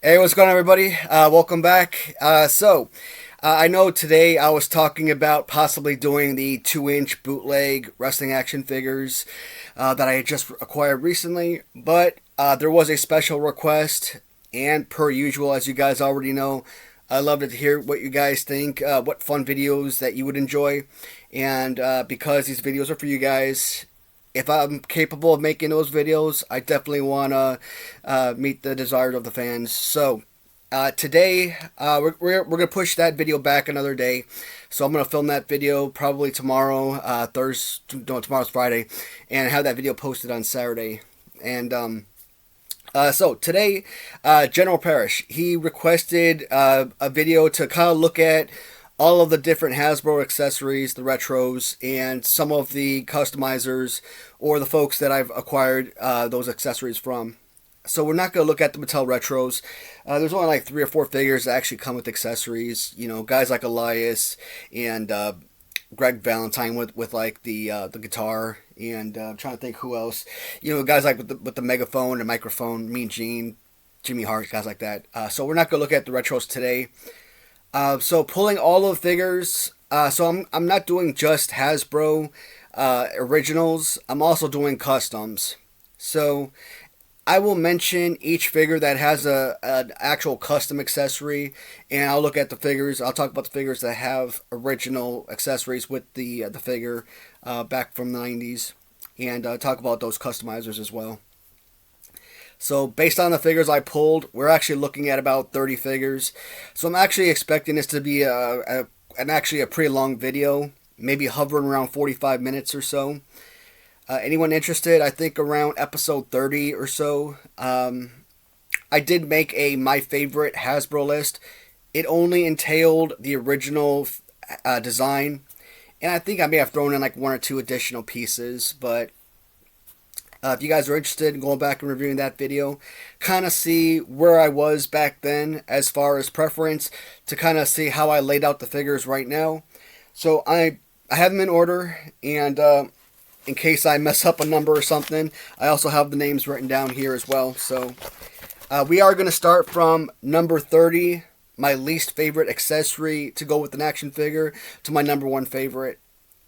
Hey, what's going on, everybody? Welcome back. I know today I was talking about possibly doing the 2-inch bootleg wrestling action figures that I had just acquired recently, but there was a special request, and per usual, as you guys already know, I love to hear what you guys think, what fun videos that you would enjoy, and because these videos are for you guys, if I'm capable of making those videos, I definitely want to meet the desires of the fans. So today, we're going to push that video back another day. So I'm going to film that video probably tomorrow, Thursday, no, tomorrow's Friday, and have that video posted on Saturday. And so today, General Parrish, he requested a video to kind of look at all of the different Hasbro accessories, the retros, and some of the customizers or the folks that I've acquired those accessories from. So we're not going to look at the Mattel retros. There's only like 3 or 4 figures that actually come with accessories. You know, guys like Elias and Greg Valentine with like the guitar, and I'm trying to think who else. You know, guys like with the megaphone and microphone, Mean Gene, Jimmy Hart, guys like that. So we're not going to look at the retros today. So pulling all of the figures. So I'm not doing just Hasbro originals. I'm also doing customs. So I will mention each figure that has an actual custom accessory, and I'll look at the figures. I'll talk about the figures that have original accessories with the figure back from the 90s, and talk about those customizers as well. So based on the figures I pulled, we're actually looking at about 30 figures. So I'm actually expecting this to be actually a pretty long video, maybe hovering around 45 minutes or so. Anyone interested? I think around episode 30 or so. I did make a my favorite Hasbro list. It only entailed the original design, and I think I may have thrown in like 1 or 2 additional pieces, but if you guys are interested in going back and reviewing that video, kind of see where I was back then as far as preference, to kind of see how I laid out the figures right now. So I have them in order, and in case I mess up a number or something, I also have the names written down here as well. So we are going to start from number 30, my least favorite accessory to go with an action figure, to my number 1 favorite.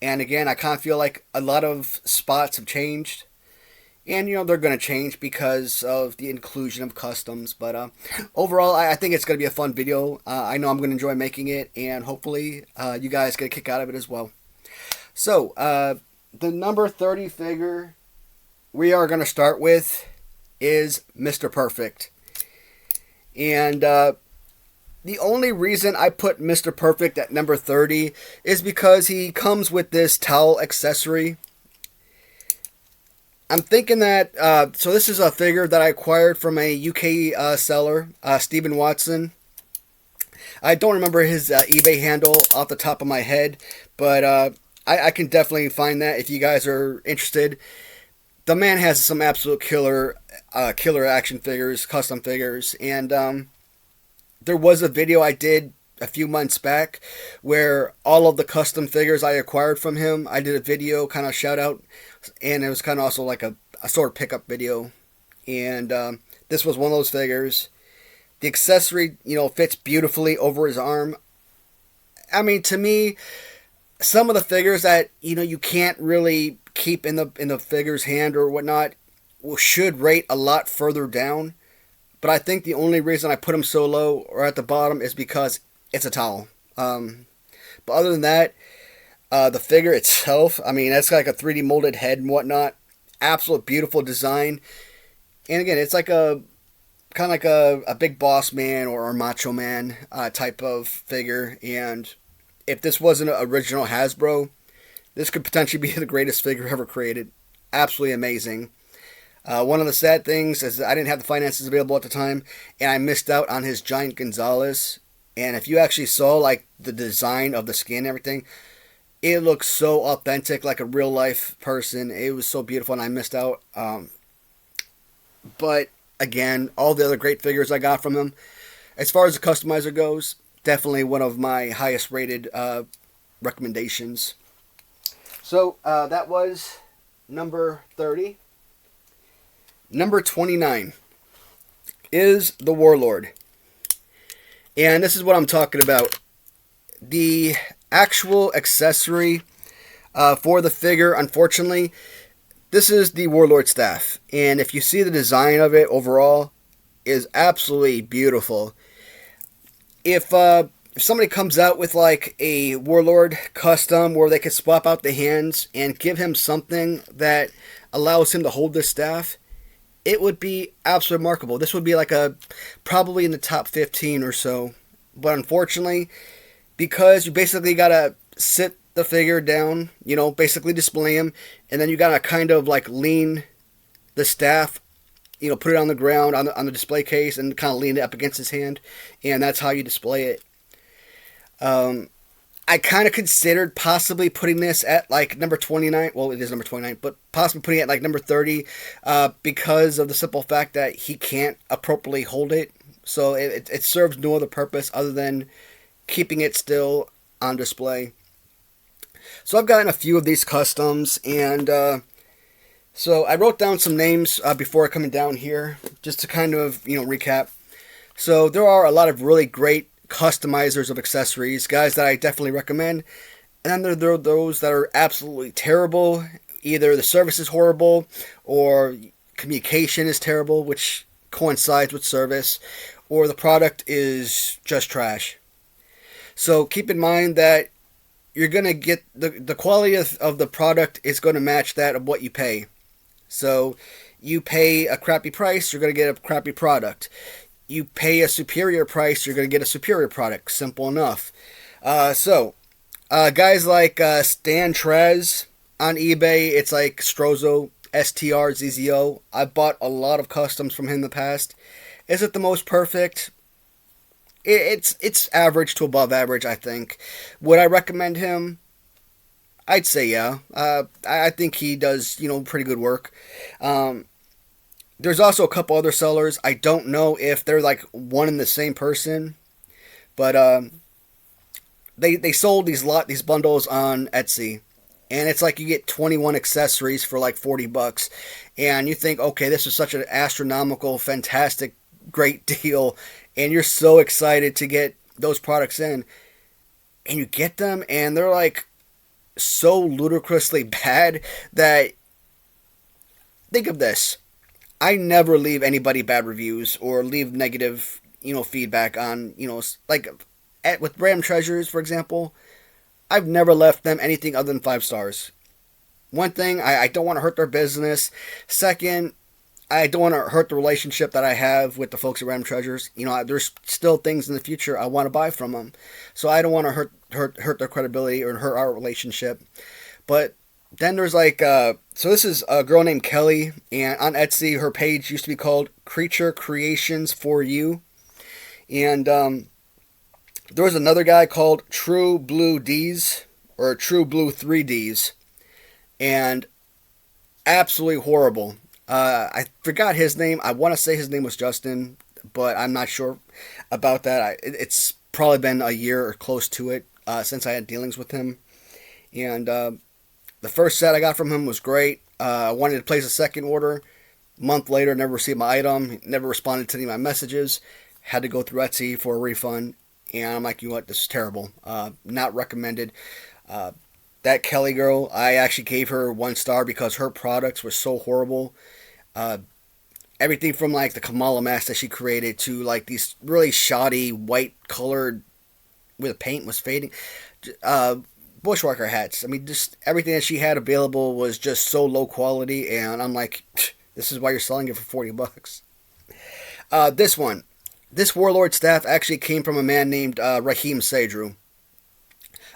And again, I kind of feel like a lot of spots have changed. And, you know, they're going to change because of the inclusion of customs. But overall, I think it's going to be a fun video. I know I'm going to enjoy making it, and hopefully you guys get a kick out of it as well. So, the number 30 figure we are going to start with is Mr. Perfect. And the only reason I put Mr. Perfect at number 30 is because he comes with this towel accessory. I'm thinking that, so this is a figure that I acquired from a UK seller, Stephen Watson. I don't remember his eBay handle off the top of my head, but I can definitely find that if you guys are interested. The man has some absolute killer action figures, custom figures, and there was a video I did a few months back where all of the custom figures I acquired from him, I did a video kind of shout out, and it was kind of also like a sort of pickup video, and this was one of those figures. The accessory, you know, fits beautifully over his arm. I mean, to me, some of the figures that, you know, you can't really keep in the figure's hand or whatnot should rate a lot further down, but I think the only reason I put them so low or at the bottom is because it's a towel. But other than that, the figure itself, I mean, that's like a 3D molded head and whatnot. Absolute beautiful design. And again, it's like a kind of like a big boss man or a macho man type of figure. And if this wasn't an original Hasbro, this could potentially be the greatest figure ever created. Absolutely amazing. One of the sad things is I didn't have the finances available at the time, and I missed out on his Giant Gonzalez. And if you actually saw like the design of the skin and everything, it looks so authentic, like a real life person. It was so beautiful, and I missed out. But again, all the other great figures I got from him. As far as the customizer goes, definitely one of my highest rated recommendations. So that was number 30. Number 29 is the Warlord. And this is what I'm talking about. The actual accessory for the figure, unfortunately, this is the Warlord staff. And if you see the design of it overall, is absolutely beautiful. If somebody comes out with like a Warlord custom where they could swap out the hands and give him something that allows him to hold this staff, it would be absolutely remarkable. This would be like a probably in the top 15 or so. But unfortunately, because you basically gotta sit the figure down, basically display him, and then you gotta kind of like lean the staff, put it on the ground on the display case and kind of lean it up against his hand, and that's how you display it. I kind of considered possibly putting this at like number 29. Well, it is number 29, but possibly putting it at like number 30 because of the simple fact that he can't appropriately hold it. So it serves no other purpose other than keeping it still on display. So I've gotten a few of these customs, and so I wrote down some names before coming down here just to kind of recap. So there are a lot of really great customizers of accessories, guys that I definitely recommend. And then there are those that are absolutely terrible. Either the service is horrible or communication is terrible, which coincides with service, or the product is just trash. So keep in mind that you're going to get the quality of the product is going to match that of what you pay. So you pay a crappy price, you're going to get a crappy product. You pay a superior price, you're going to get a superior product. Simple enough. So guys like Stan Trez on eBay, it's like Strozo, STRZZO. I bought a lot of customs from him in the past. Is it the most perfect? It's average to above average, I think. Would I recommend him? I'd say yeah. I think he does, pretty good work. There's also a couple other sellers. I don't know if they're like one and the same person, but they sold these bundles on Etsy, and it's like you get 21 accessories for like $40, and you think, okay, this is such an astronomical, fantastic, great deal, and you're so excited to get those products in, and you get them, and they're like so ludicrously bad that, think of this. I never leave anybody bad reviews or leave negative, feedback on, like with Random Treasures, for example. I've never left them anything other than 5 stars. One thing, I don't want to hurt their business. Second, I don't want to hurt the relationship that I have with the folks at Random Treasures. There's still things in the future I want to buy from them. So I don't want to hurt their credibility or hurt our relationship. But then there's like, so this is a girl named Kelly, and on Etsy, her page used to be called Creature Creations for You. And there was another guy called True Blue D's, or True Blue 3Ds, and absolutely horrible. I forgot his name. I want to say his name was Justin, but I'm not sure about that. It's probably been a year or close to it since I had dealings with him. And the first set I got from him was great. I wanted to place a second order. A month later, never received my item. Never responded to any of my messages. Had to go through Etsy for a refund. And I'm like, you know what? This is terrible. Not recommended. That Kelly girl, I actually gave her 1 star because her products were so horrible. Everything from like the Kamala mask that she created to like these really shoddy white colored where the paint was fading. Bushwhacker hats. I mean, just everything that she had available was just so low quality, and I'm like, this is why you're selling it for $40. This Warlord staff actually came from a man named Raheem Sadru.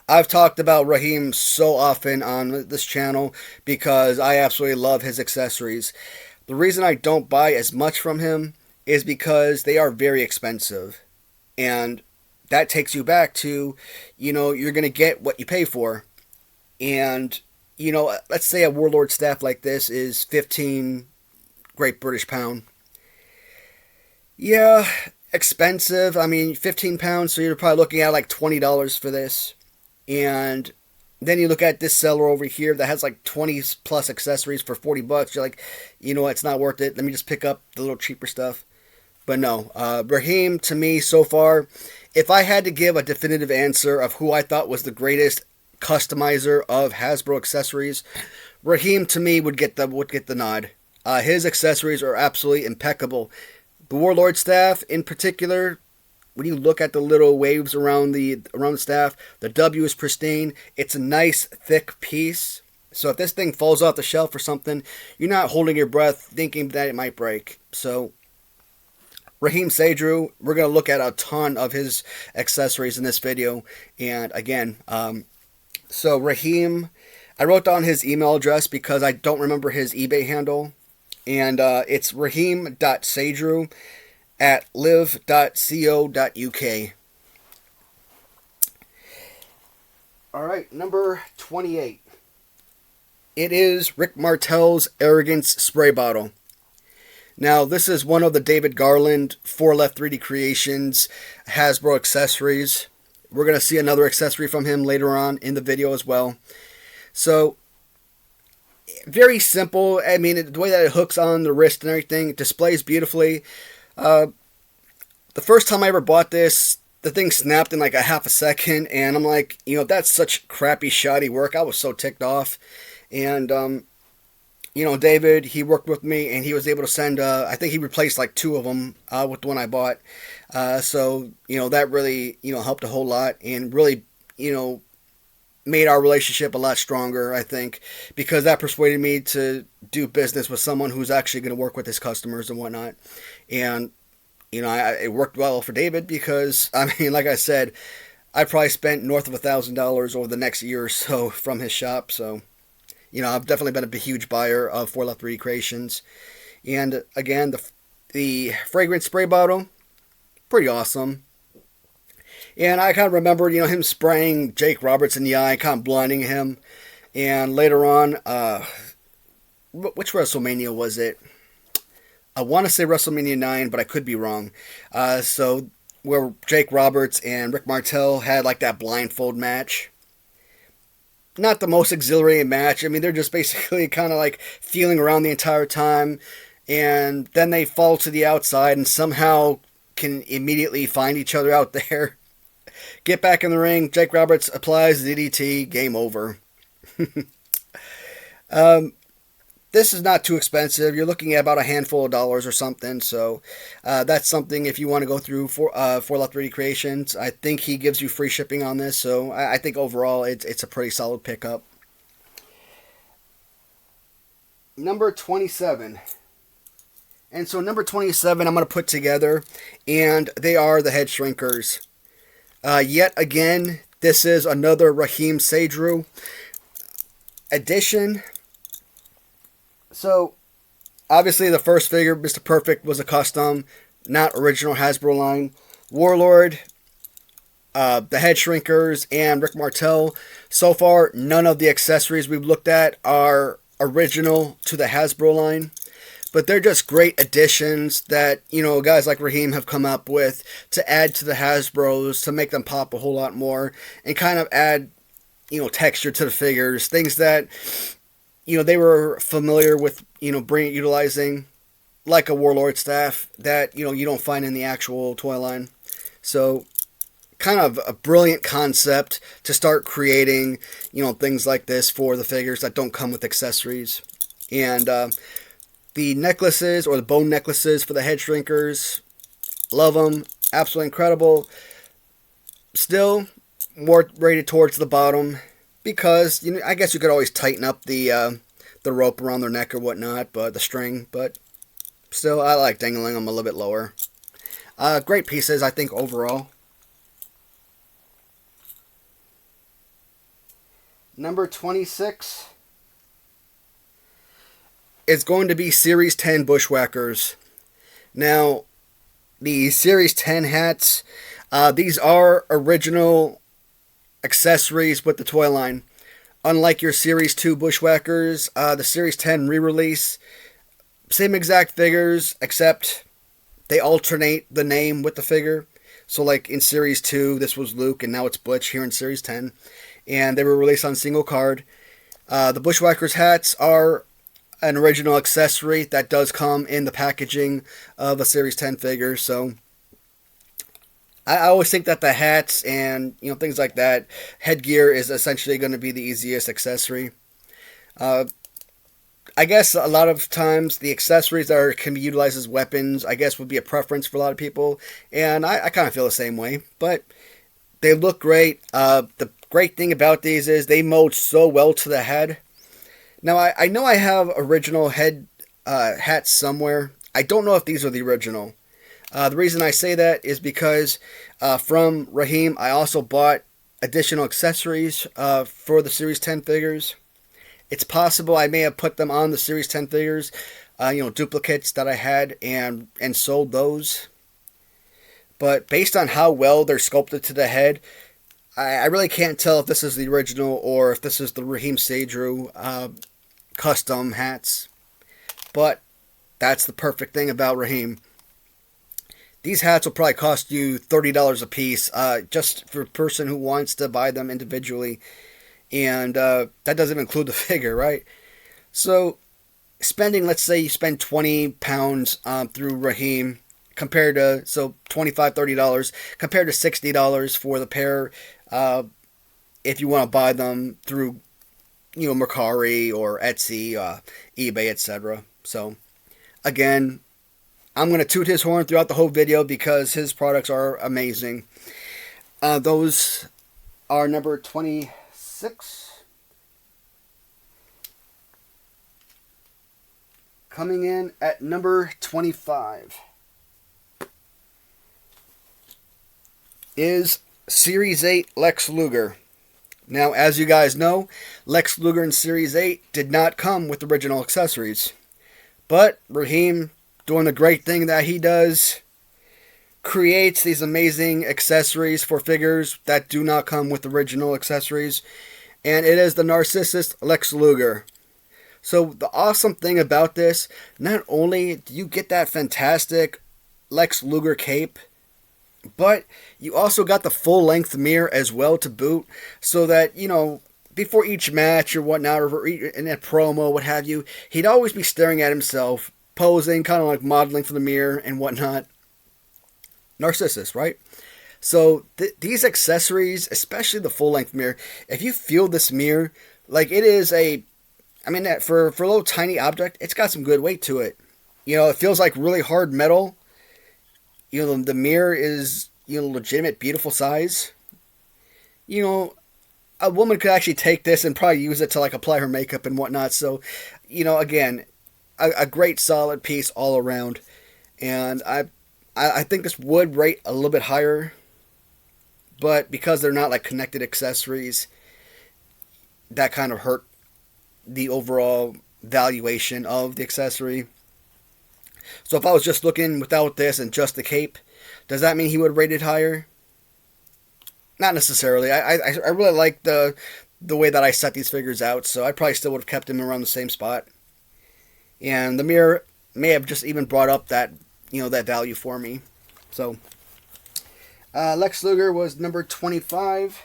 I've talked about Raheem so often on this channel because I absolutely love his accessories. The reason I don't buy as much from him is because they are very expensive, and that takes you back to, you're going to get what you pay for. And, let's say a Warlord staff like this is 15 Great British Pound. Yeah, expensive. I mean, 15 pounds, so you're probably looking at like $20 for this. And then you look at this seller over here that has like 20 plus accessories for $40. You're like, it's not worth it. Let me just pick up the little cheaper stuff. But no, Raheem to me so far, if I had to give a definitive answer of who I thought was the greatest customizer of Hasbro accessories, Raheem to me would get the nod. His accessories are absolutely impeccable. The Warlord staff in particular, when you look at the little waves around the staff, the W is pristine. It's a nice thick piece. So if this thing falls off the shelf or something, you're not holding your breath thinking that it might break. So Raheem Seydrou, we're going to look at a ton of his accessories in this video. And again, so Raheem, I wrote down his email address because I don't remember his eBay handle. And it's raheem.seydrou@live.co.uk. All right, number 28. It is Rick Martel's Arrogance Spray Bottle. Now, this is one of the David Garland 4 Left 3D Creations Hasbro accessories. We're going to see another accessory from him later on in the video as well. So, very simple. I mean, the way that it hooks on the wrist and everything, it displays beautifully. The first time I ever bought this, the thing snapped in like a half a second, and I'm like, that's such crappy, shoddy work. I was so ticked off. And, David, he worked with me, and he was able to send, I think he replaced like 2 of them with the one I bought. So, that really, helped a whole lot, and really, made our relationship a lot stronger, I think, because that persuaded me to do business with someone who's actually going to work with his customers and whatnot. And, it worked well for David because, I mean, like I said, I probably spent north of $1,000 over the next year or so from his shop. So, I've definitely been a huge buyer of 4 Left 3D Creations. And again, the fragrance spray bottle, pretty awesome. And I kind of remember, him spraying Jake Roberts in the eye, kind of blinding him. And later on, which WrestleMania was it? I want to say WrestleMania 9, but I could be wrong. So, where Jake Roberts and Rick Martel had like that blindfold match. Not the most exhilarating match. I mean, they're just basically kind of like feeling around the entire time. And then they fall to the outside and somehow can immediately find each other out there. Get back in the ring. Jake Roberts applies DDT. Game over. This is not too expensive. You're looking at about a handful of dollars or something. So that's something if you want to go through 4 Left 3D Creations. I think he gives you free shipping on this. So I think overall it's a pretty solid pickup. Number 27. And so number 27 I'm going to put together. And they are the head shrinkers. Yet again, this is another Raheem Seydrou edition. So, obviously the first figure, Mr. Perfect, was a custom, not original Hasbro line. Warlord, the head shrinkers, and Rick Martel. So far, none of the accessories we've looked at are original to the Hasbro line. But they're just great additions that, guys like Raheem have come up with to add to the Hasbros, to make them pop a whole lot more, and kind of add, texture to the figures. Things that, they were familiar with, utilizing, like a Warlord staff that, you don't find in the actual toy line. So, kind of a brilliant concept to start creating, things like this for the figures that don't come with accessories. And, the necklaces, or the bone necklaces for the head shrinkers, love them, absolutely incredible. Still, more rated towards the bottom, because, I guess you could always tighten up the rope around their neck or whatnot, but the string, but still, I like dangling them a little bit lower. Great pieces, I think, overall. Number 26. It's going to be Series 10 Bushwhackers. Now, the Series 10 hats, these are original accessories with the toy line. Unlike your Series 2 Bushwhackers, the Series 10 re-release, same exact figures, except they alternate the name with the figure. So like in Series 2, this was Luke, and now it's Butch here in Series 10. And they were released on single card. The Bushwhackers hats are an original accessory that does come in the packaging of a Series 10 figure. So I always think that the hats and things like that, headgear is essentially going to be the easiest accessory. Uh, I guess a lot of times the accessories that can be utilized as weapons, I guess, would be a preference for a lot of people, and I kind of feel the same way. But they look great. The great thing about these is they mold so well to the head. Now I know I have original head hats somewhere. I don't know if these are the original. The reason I say that is because from Raheem, I also bought additional accessories for the Series 10 figures. It's possible I may have put them on the Series 10 figures, duplicates that I had and sold those. But based on how well they're sculpted to the head, I really can't tell if this is the original or if this is the Raheem Sadru custom hats. But that's the perfect thing about Raheem. These hats will probably cost you $30 a piece, just for a person who wants to buy them individually. And that doesn't include the figure, right? So let's say you spend 20 pounds through Raheem, compared to, so $25, $30, compared to $60 for the pair if you want to buy them through, Mercari or Etsy, eBay, etc. So, again, I'm going to toot his horn throughout the whole video because his products are amazing. Those are number 26. Coming in at number 25 is Series 8 Lex Luger. Now, as you guys know, Lex Luger in Series 8 did not come with original accessories. But Raheem, doing the great thing that he does, creates these amazing accessories for figures that do not come with original accessories. And it is the Narcissus Lex Luger. So the awesome thing about this, not only do you get that fantastic Lex Luger cape, but you also got the full-length mirror as well to boot, so that, before each match or whatnot, or in a promo, what have you, he'd always be staring at himself, posing, kind of like modeling for the mirror and whatnot. Narcissus, right? So these accessories, especially the full-length mirror, if you feel this mirror, like it is for a little tiny object, it's got some good weight to it. It feels like really hard metal. The mirror is, legitimate, beautiful size. A woman could actually take this and probably use it to, apply her makeup and whatnot. So, again, a great solid piece all around. And I think this would rate a little bit higher. But because they're not, connected accessories, that kind of hurt the overall valuation of the accessory. So if I was just looking without this and just the cape, does that mean he would rate it higher? Not necessarily. I really like the way that I set these figures out, so I probably still would have kept him around the same spot. And the mirror may have just even brought up that that value for me. So Lex Luger was number 25.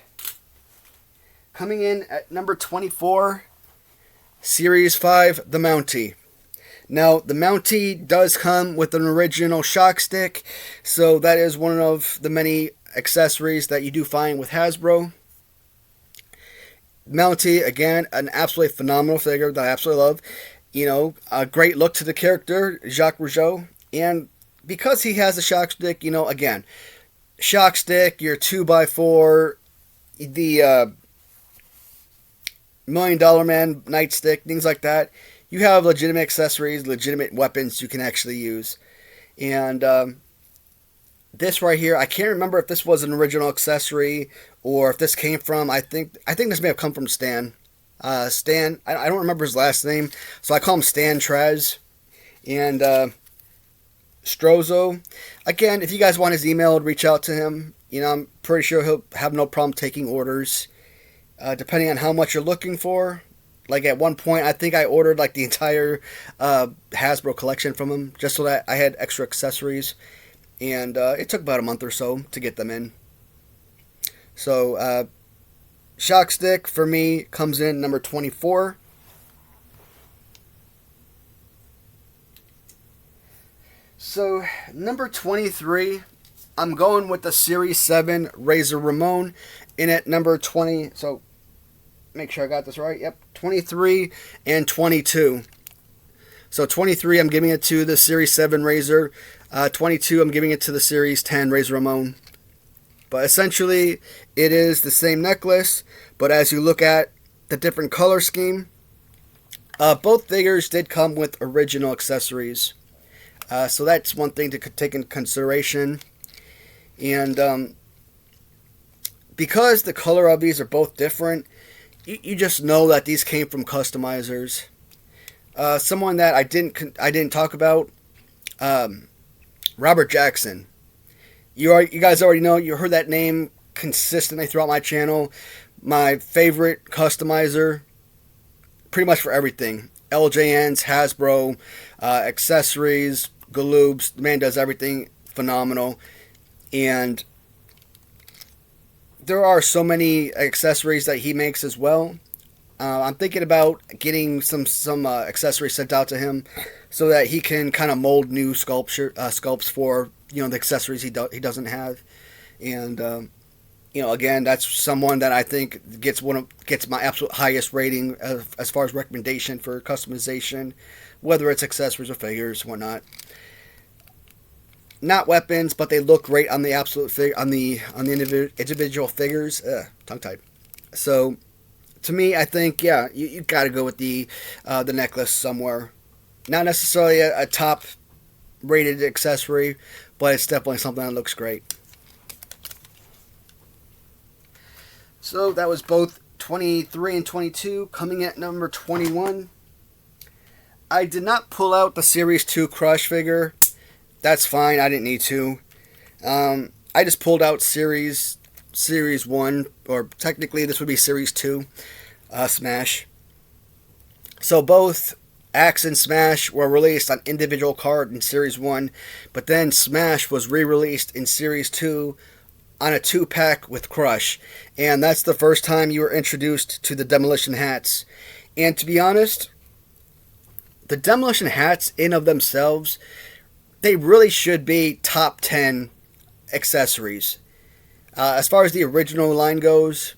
Coming in at number 24, Series 5, the Mountie. Now, the Mountie does come with an original shock stick, so that is one of the many accessories that you do find with Hasbro. Mountie, again, an absolutely phenomenal figure that I absolutely love. A great look to the character, xoxcustomsbyrandomtreasures, and because he has a shock stick, again, shock stick, your 2x4, the $1 Million Man nightstick, things like that. You have legitimate accessories, legitimate weapons you can actually use. And this right here, I can't remember if this was an original accessory or if this came from, I think this may have come from Stan. Stan, I don't remember his last name, so I call him Stan Trez. And Strozo. Again, if you guys want his email, reach out to him. I'm pretty sure he'll have no problem taking orders, depending on how much you're looking for. At one point, I think I ordered the entire Hasbro collection from him just so that I had extra accessories. And it took about a month or so to get them in. So, shock stick for me comes in number 24. So, number 23, I'm going with the Series 7 Razor Ramon. In at number 20, so make sure I got this right. Yep, 23 and 22. So 23, I'm giving it to the Series 7 Razor. 22, I'm giving it to the Series 10 Razor Ramon. But essentially, it is the same necklace, but as you look at the different color scheme, both figures did come with original accessories. So that's one thing to take into consideration. And because the color of these are both different, you just know that these came from customizers. Someone that I didn't talk about, Robert Jackson. You guys already know. You heard that name consistently throughout my channel. My favorite customizer, pretty much for everything. LJNs, Hasbro, accessories, Galoobs. The man does everything phenomenal. And there are so many accessories that he makes as well. I'm thinking about getting some accessories sent out to him so that he can kind of mold new sculpts for the accessories he doesn't have. And again, that's someone that I think gets my absolute highest rating as far as recommendation for customization, whether it's accessories or figures, whatnot. Not weapons, but they look great on the individual figures. Tongue tied. So, to me, I think you got to go with the necklace somewhere. Not necessarily a top rated accessory, but it's definitely something that looks great. So that was both 23 and 22. Coming at number 21, I did not pull out the Series 2 Crush figure. That's fine. I didn't need to. I just pulled out Series 1, or technically this would be Series 2, Smash. So both Axe and Smash were released on individual card in Series 1, but then Smash was re-released in Series 2 on a 2-pack with Crush. And that's the first time you were introduced to the Demolition hats. And to be honest, the Demolition hats in of themselves, they really should be top 10 accessories. As far as the original line goes,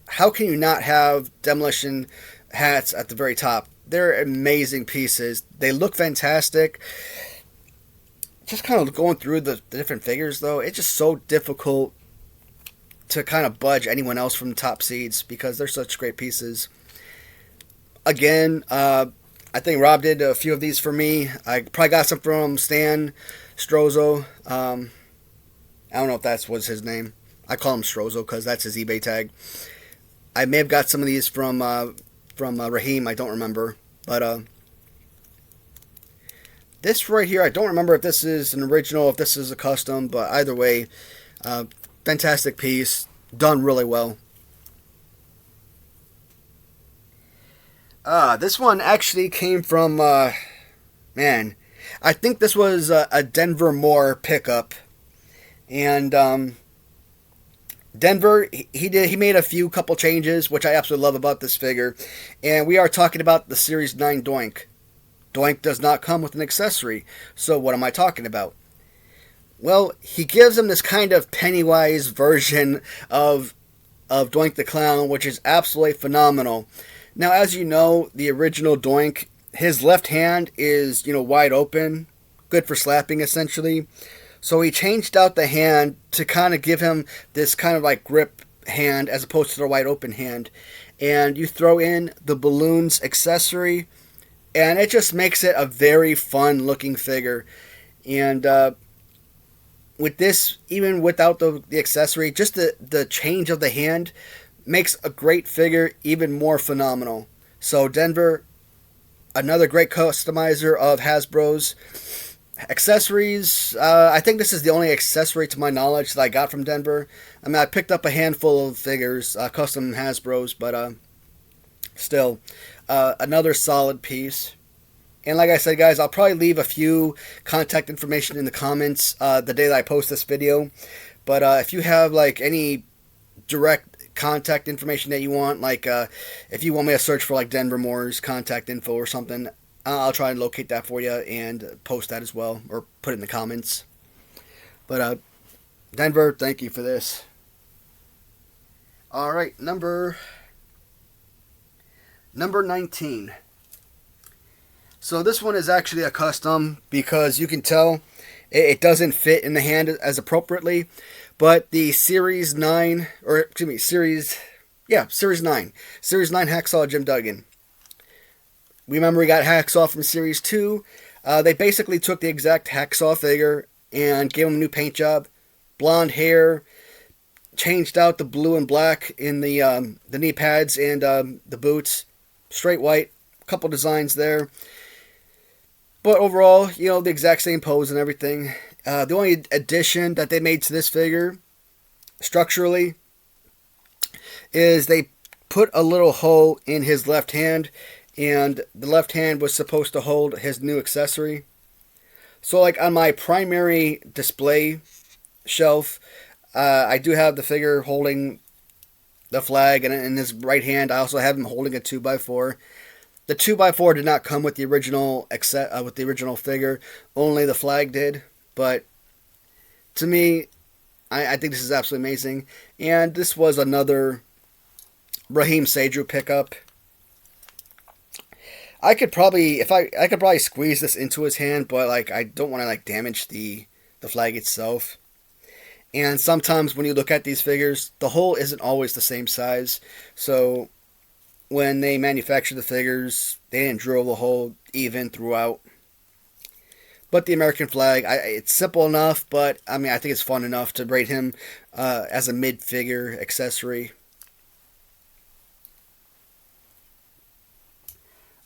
how can you not have Demolition hats at the very top? They're amazing pieces. They look fantastic. Just kind of going through the different figures, though, it's just so difficult to kind of budge anyone else from the top seeds because they're such great pieces. Again, I think Rob did a few of these for me. I probably got some from Stan Strozo. I don't know if that was his name. I call him Strozo because that's his eBay tag. I may have got some of these from Raheem. I don't remember. But this right here, I don't remember if this is an original, if this is a custom. But either way, fantastic piece. Done really well. This one actually came from, man, I think this was a denvermor pickup. And, Denver, he made a couple changes, which I absolutely love about this figure. And we are talking about the Series 9 Doink. Doink does not come with an accessory. So what am I talking about? Well, he gives him this kind of Pennywise version of Doink the Clown, which is absolutely phenomenal. Now, as you know, the original Doink, his left hand is, wide open, good for slapping, essentially. So he changed out the hand to kind of give him this kind of like grip hand as opposed to the wide open hand. And you throw in the balloons accessory, and it just makes it a very fun looking figure. And with this, even without the accessory, just the change of the hand makes a great figure even more phenomenal. So Denver, another great customizer of Hasbro's. Accessories, I think this is the only accessory to my knowledge that I got from Denver. I mean, I picked up a handful of figures, custom Hasbro's, but still, another solid piece. And like I said, guys, I'll probably leave a few contact information in the comments the day that I post this video. But if you have like any direct contact information that you want, like if you want me to search for like denvermor's contact info or something, I'll try and locate that for you and post that as well, or put it in the comments. But Denver, thank you for this. All right, number 19. So this one is actually a custom because you can tell it doesn't fit in the hand as appropriately. But the Series 9, or excuse me, Series 9 Hacksaw Jim Duggan. Remember we got Hacksaw from Series 2. They basically took the exact Hacksaw figure and gave him a new paint job. Blonde hair, changed out the blue and black in the knee pads and the boots. Straight white, a couple designs there. But overall, the exact same pose and everything. The only addition that they made to this figure, structurally, is they put a little hole in his left hand, and the left hand was supposed to hold his new accessory. So, like on my primary display shelf, I do have the figure holding the flag, and in his right hand, I also have him holding a 2x4. The 2x4 did not come with the original figure. Only the flag did. But to me, I think this is absolutely amazing. And this was another Raheem Seydrou pickup. I could probably squeeze this into his hand, but I don't want to damage the flag itself. And sometimes when you look at these figures, the hole isn't always the same size. So when they manufactured the figures, they didn't drill the hole even throughout. But the American flag, it's simple enough, but I think it's fun enough to rate him as a mid-figure accessory.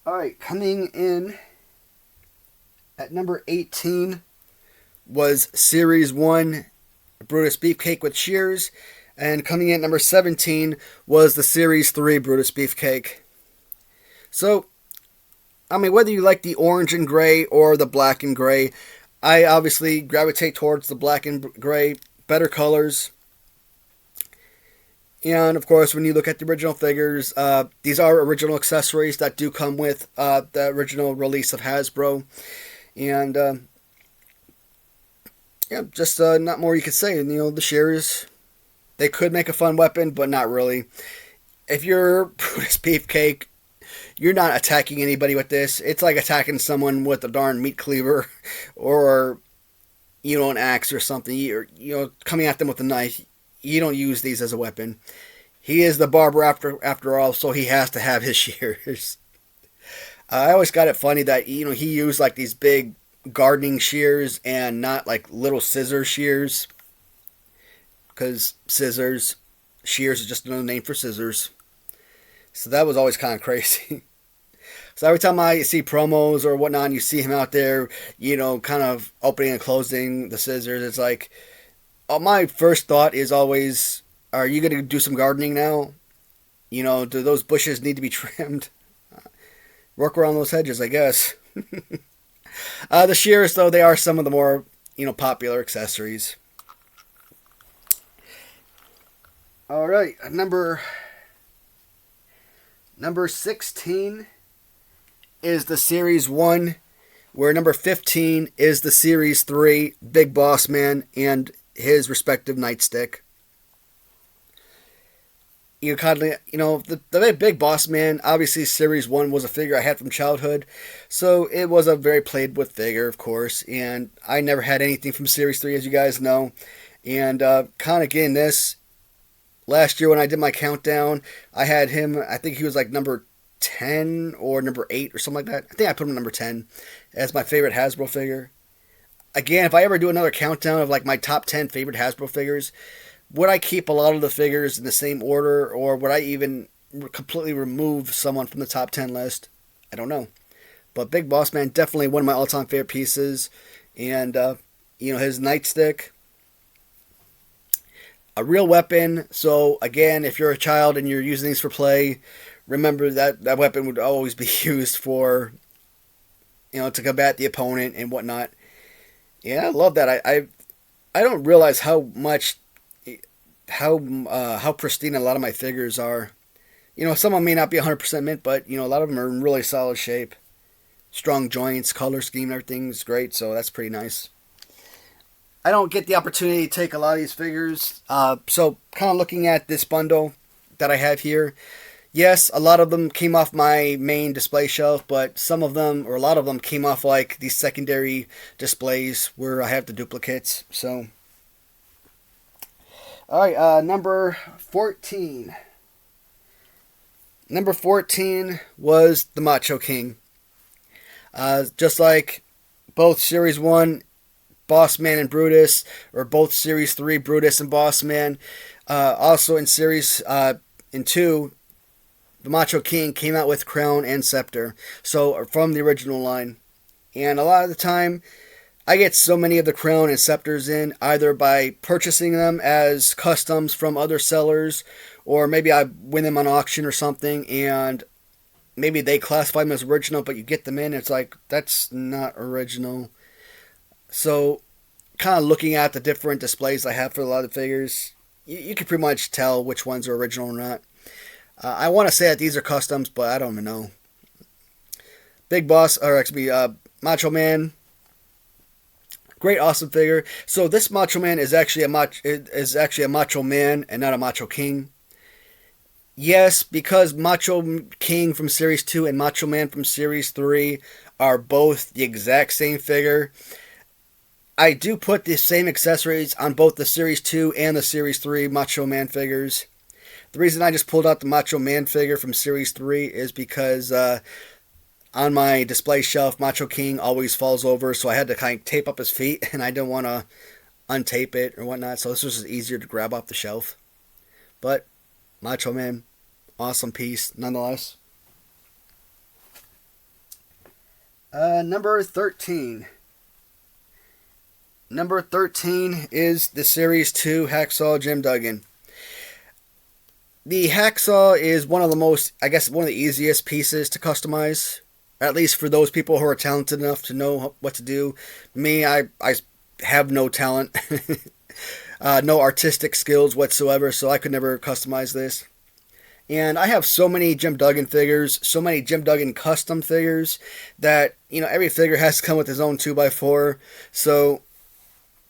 Alright, coming in at number 18 was Series 1 Brutus Beefcake with shears. And coming in at number 17 was the Series 3 Brutus Beefcake. So, whether you like the orange and gray or the black and gray, I obviously gravitate towards the black and gray, better colors. And, of course, when you look at the original figures, these are original accessories that do come with the original release of Hasbro. And, just not more you could say. The shears, they could make a fun weapon, but not really. If you're Brutus Beefcake, you're not attacking anybody with this. It's like attacking someone with a darn meat cleaver or, an axe or something. Or, coming at them with a knife. You don't use these as a weapon. He is the barber after all, so he has to have his shears. I always got it funny that, he used these big gardening shears and not little scissor shears. Because shears is just another name for scissors. So that was always kind of crazy. So every time I see promos or whatnot, and you see him out there, kind of opening and closing the scissors, it's like, my first thought is always, are you going to do some gardening now? Do those bushes need to be trimmed? Work around those hedges, I guess. The shears, though, they are some of the more, popular accessories. All right, number 16 is the Series 1, where number 15 is the Series 3 Big Boss Man and his respective nightstick. The Big Boss Man, obviously Series 1 was a figure I had from childhood, so it was a very played with figure, of course, and I never had anything from Series 3, as you guys know, and kind of getting this. Last year when I did my countdown, I had him, I think he was number 10 or number 8 or something like that. I think I put him number 10 as my favorite Hasbro figure. Again, if I ever do another countdown of my top 10 favorite Hasbro figures, would I keep a lot of the figures in the same order, or would I even completely remove someone from the top 10 list? I don't know. But Big Boss Man, definitely one of my all-time favorite pieces. And, his nightstick, a real weapon. So again, if you're a child and you're using these for play, remember that weapon would always be used for, to combat the opponent and whatnot. Yeah, I love that. I don't realize how pristine a lot of my figures are. Some of them may not be 100% mint, but a lot of them are in really solid shape. strong joints, color scheme, everything's great, so that's pretty nice. I don't get the opportunity to take a lot of these figures, so kind of looking at this bundle that I have here, yes, a lot of them came off my main display shelf, but some of them, or a lot of them, came off like these secondary displays where I have the duplicates. So, all right, number 14. Number 14 was the Macho King. Just like both Series 1, Boss Man and Brutus, or both Series 3, Brutus and Boss Man. Also in Series in 2, the Macho King came out with crown and scepter, so from the original line. And a lot of the time, I get so many of the crown and scepters in either by purchasing them as customs from other sellers, or maybe I win them on auction or something, and maybe they classify them as original, but you get them in, it's like, that's not original. So, kind of looking at the different displays I have for a lot of figures, you can pretty much tell which ones are original or not. I want to say that these are customs, but I don't even know. Big Boss, or actually, Macho Man. Great, awesome figure. So this Macho Man is actually a Macho Man and not a Macho King. Yes, because Macho King from Series 2 and Macho Man from Series 3 are both the exact same figure, I do put the same accessories on both the Series 2 and the Series 3 Macho Man figures. The reason I just pulled out the Macho Man figure from Series 3 is because on my display shelf, Macho King always falls over, so I had to kind of tape up his feet, and I didn't want to untape it or whatnot, so this was just easier to grab off the shelf. But Macho Man, awesome piece nonetheless. Number 13. Number 13 is the Series 2 Hacksaw Jim Duggan. The Hacksaw is one of the most, I guess, one of the easiest pieces to customize. At least for those people who are talented enough to know what to do. Me, I have no talent. No artistic skills whatsoever, so I could never customize this. And I have so many Jim Duggan figures, so many Jim Duggan custom figures, that, you know, every figure has to come with his own 2x4. So,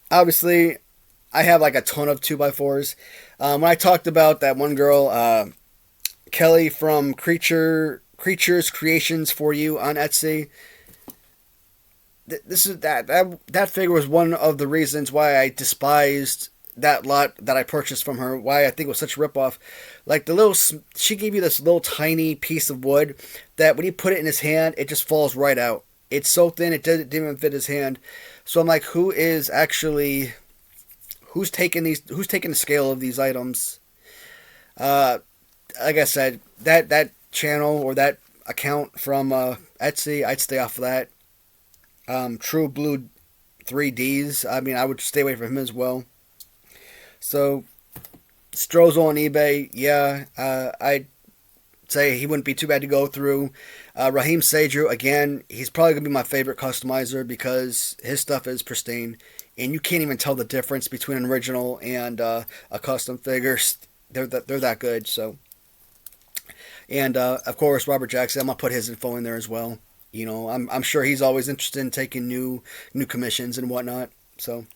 obviously, I have like a ton of 2x4s. When I talked about that one girl, Kelly from Creatures Creations for You on Etsy, that figure was one of the reasons why I despised that lot that I purchased from her, why I think it was such a ripoff. Like, she gave you this little tiny piece of wood that when you put it in his hand, it just falls right out. It's so thin, it didn't even fit his hand. So I'm like, who's taking the scale of these items? Like I said, that channel or that account from Etsy, I'd stay off of that. True Blue 3Ds, I mean, I would stay away from him as well. So, Strozo on eBay, yeah, I'd say he wouldn't be too bad to go through. Raheem Seydrou, again, he's probably going to be my favorite customizer because his stuff is pristine, and you can't even tell the difference between an original and a custom figure. They're that good, so. And, of course, Robert Jackson, I'm going to put his info in there as well. You know, I'm sure he's always interested in taking new commissions and whatnot, so.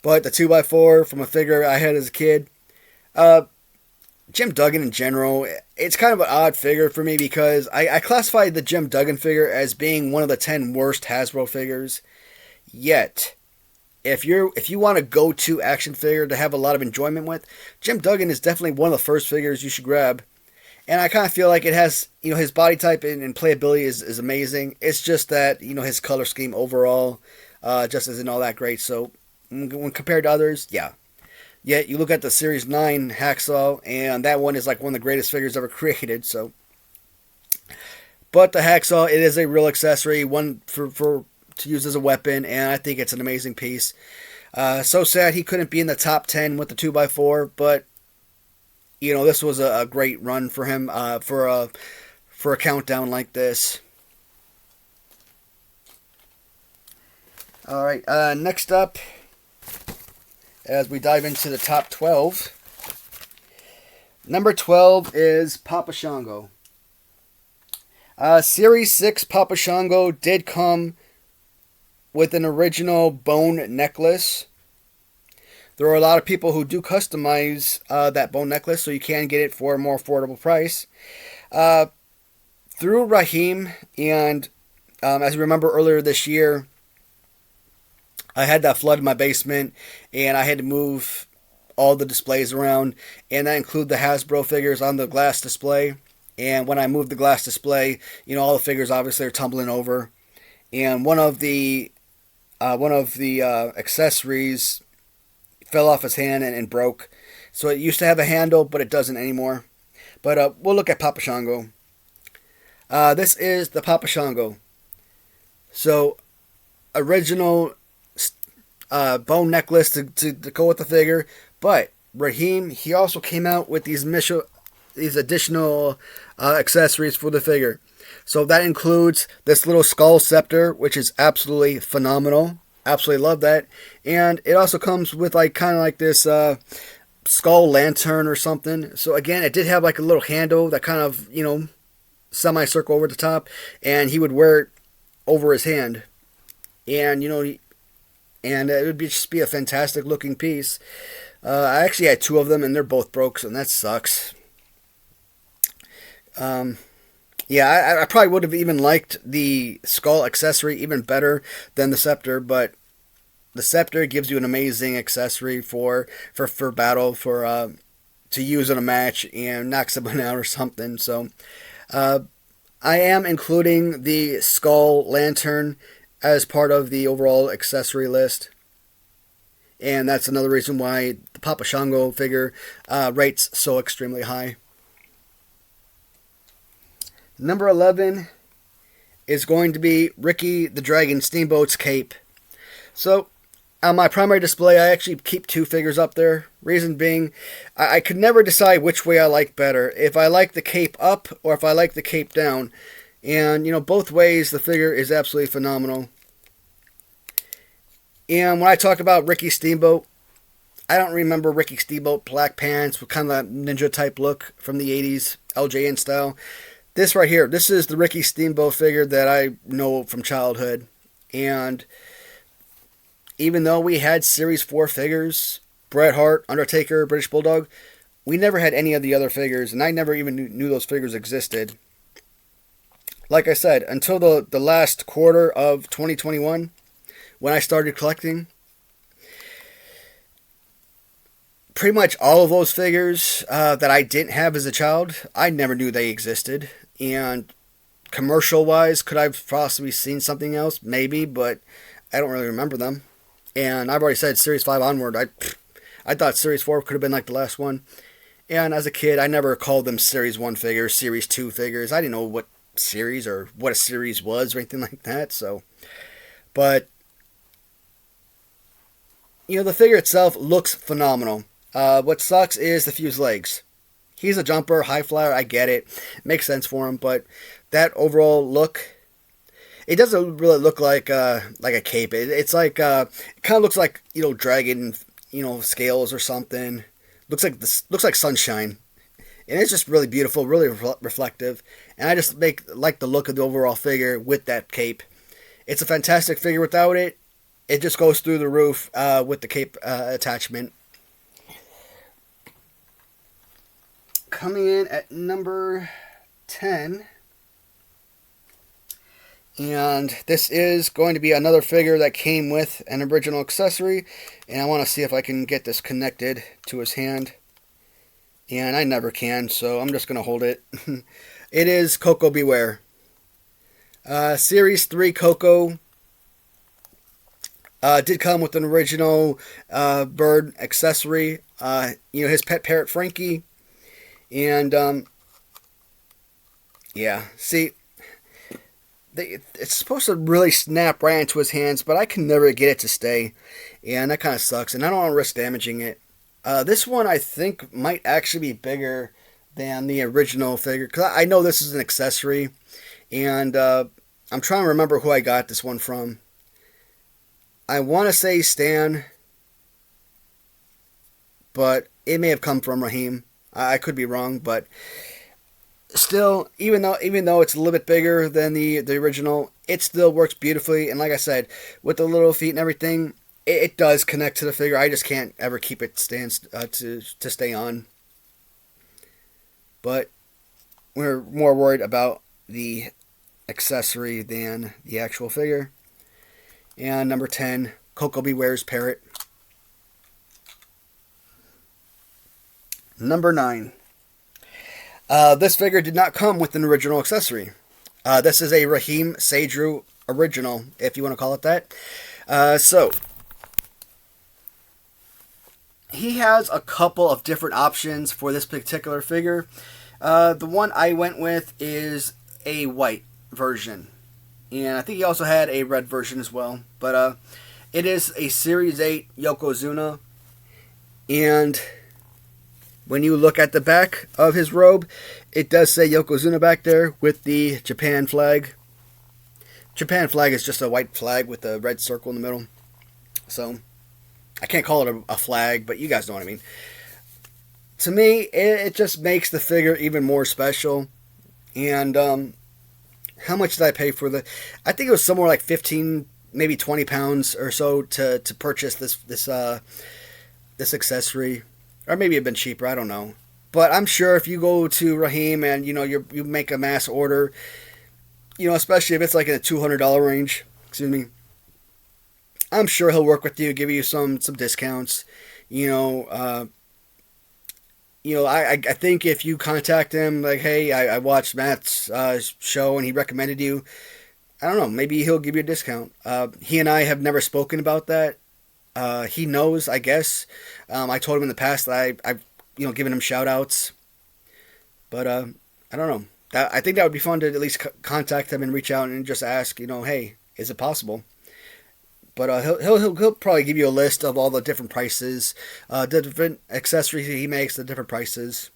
But the 2x4 from a figure I had as a kid, Jim Duggan in general, it's kind of an odd figure for me because I classified the Jim Duggan figure as being one of the 10 worst Hasbro figures. Yet, if you want a go-to action figure to have a lot of enjoyment with, Jim Duggan is definitely one of the first figures you should grab. And I kind of feel like it has, you know, his body type and playability is amazing. It's just that, you know, his color scheme overall just isn't all that great. So, when compared to others, yeah. Yet, you look at the Series 9 Hacksaw, and that one is like one of the greatest figures ever created, so. But the Hacksaw, it is a real accessory, one for to use as a weapon, and I think it's an amazing piece. So sad he couldn't be in the top 10 with the 2x4, but, you know, this was a great run for him for a countdown like this. Alright, next up, as we dive into the top 12. Number 12 is Papa Shango. Series 6 Papa Shango did come with an original bone necklace. There are a lot of people who do customize that bone necklace, so you can get it for a more affordable price. Through Raheem, and as you remember earlier this year, I had that flood in my basement, and I had to move all the displays around, and that include the Hasbro figures on the glass display. And when I moved the glass display, all the figures obviously are tumbling over, and one of the accessories fell off his hand and broke. So it used to have a handle, but it doesn't anymore. But we'll look at Papa Shango. This is the Papa Shango. So original bone necklace to go with the figure, but Raheem, he also came out with these additional accessories for the figure. So that includes this little skull scepter, which is absolutely phenomenal. Absolutely love that. And it also comes with kind of like this skull lantern or something. So again, it did have like a little handle that kind of, semicircle over the top, and he would wear it over his hand. And, and it would just be a fantastic looking piece. I actually had two of them, and they're both broke, and that sucks. Yeah, I probably would have even liked the skull accessory even better than the scepter, but the scepter gives you an amazing accessory for battle, to use in a match and knock someone out or something. So I am including the skull lantern as part of the overall accessory list. And that's another reason why the Papa Shango figure rates so extremely high. Number 11 is going to be Ricky the Dragon Steamboat's cape. So, on my primary display, I actually keep two figures up there. Reason being, I could never decide which way I like better. If I like the cape up or if I like the cape down. And, both ways the figure is absolutely phenomenal. And when I talk about Ricky Steamboat, I don't remember Ricky Steamboat black pants with kind of that ninja type look from the 80s, LJN style. This right here, this is the Ricky Steamboat figure that I know from childhood. And even though we had Series 4 figures, Bret Hart, Undertaker, British Bulldog, we never had any of the other figures, and I never even knew those figures existed. Like I said, until the last quarter of 2021, when I started collecting, pretty much all of those figures that I didn't have as a child, I never knew they existed. And commercial-wise, could I have possibly seen something else? Maybe, but I don't really remember them. And I've already said Series 5 onward, I thought Series 4 could have been like the last one. And as a kid, I never called them Series 1 figures, Series 2 figures. I didn't know what series or what a series was or anything like that. So, but, the figure itself looks phenomenal. What sucks is the fused legs. He's a jumper, high flyer, I get it. Makes sense for him, but that overall look, it doesn't really look like a cape. It's like, it kind of looks like, dragon, scales or something. Looks like sunshine. And it's just really beautiful, really reflective. And I just like the look of the overall figure with that cape. It's a fantastic figure without it. It just goes through the roof with the cape attachment. Coming in at number 10, and this is going to be another figure that came with an original accessory, and I want to see if I can get this connected to his hand, and I never can, so I'm just going to hold it. It is Coco Beware. Series 3 Coco did come with an original bird accessory, his pet parrot Frankie. And, yeah, see, it's supposed to really snap right into his hands, but I can never get it to stay, and that kind of sucks, and I don't want to risk damaging it. This one, I think, might actually be bigger than the original figure, because I know this is an accessory, and I'm trying to remember who I got this one from. I want to say Stan, but it may have come from Raheem. I could be wrong, but still, even though it's a little bit bigger than the original, it still works beautifully. And like I said, with the little feet and everything, it does connect to the figure. I just can't ever keep it to stay on. But we're more worried about the accessory than the actual figure. And number 10, Coco Beware's Parrot. Number 9. This figure did not come with an original accessory. This is a Raheem Seydrew original, if you want to call it that. So, he has a couple of different options for this particular figure. The one I went with is a white version. And I think he also had a red version as well. But it is a Series 8 Yokozuna. And when you look at the back of his robe, it does say Yokozuna back there with the Japan flag. Japan flag is just a white flag with a red circle in the middle. So, I can't call it a flag, but you guys know what I mean. To me, it just makes the figure even more special. And how much did I pay for the... I think it was somewhere like 15, maybe 20 pounds or so to purchase this accessory. Or maybe it'd been cheaper, I don't know. But I'm sure if you go to Raheem and you make a mass order, especially if it's like in the $200 range, excuse me, I'm sure he'll work with you, give you some discounts. I think if you contact him, like, hey, I watched Matt's show and he recommended you, I don't know, maybe he'll give you a discount. He and I have never spoken about that. He knows, I guess. I told him in the past that I've given him shout outs. But I don't know. I think that would be fun to at least contact him and reach out and just ask, hey, is it possible? But he'll probably give you a list of all the different prices, the different accessories he makes, the different prices.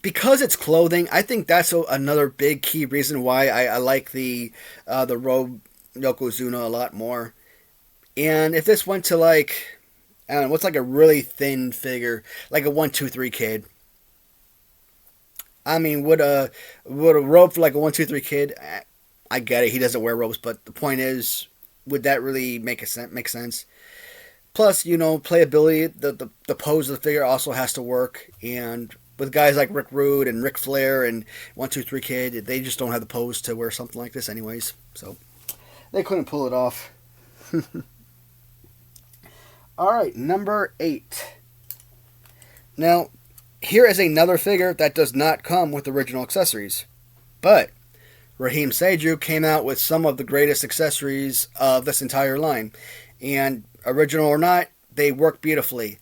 Because it's clothing, I think that's another big key reason why I like the robe Yokozuna a lot more. And if this went to like, I don't know, what's like a really thin figure, like a 1-2-3 kid. I mean, would a robe for like a 1-2-3 kid? I get it, he doesn't wear robes, but the point is, would that really make sense? Plus, playability, the pose of the figure also has to work, and with guys like Rick Rude and Ric Flair and 1-2-3 Kid, they just don't have the pose to wear something like this anyways, so they couldn't pull it off. Alright, number 8. Now, here is another figure that does not come with original accessories, but Raheem Seydrew came out with some of the greatest accessories of this entire line. And original or not, they work beautifully.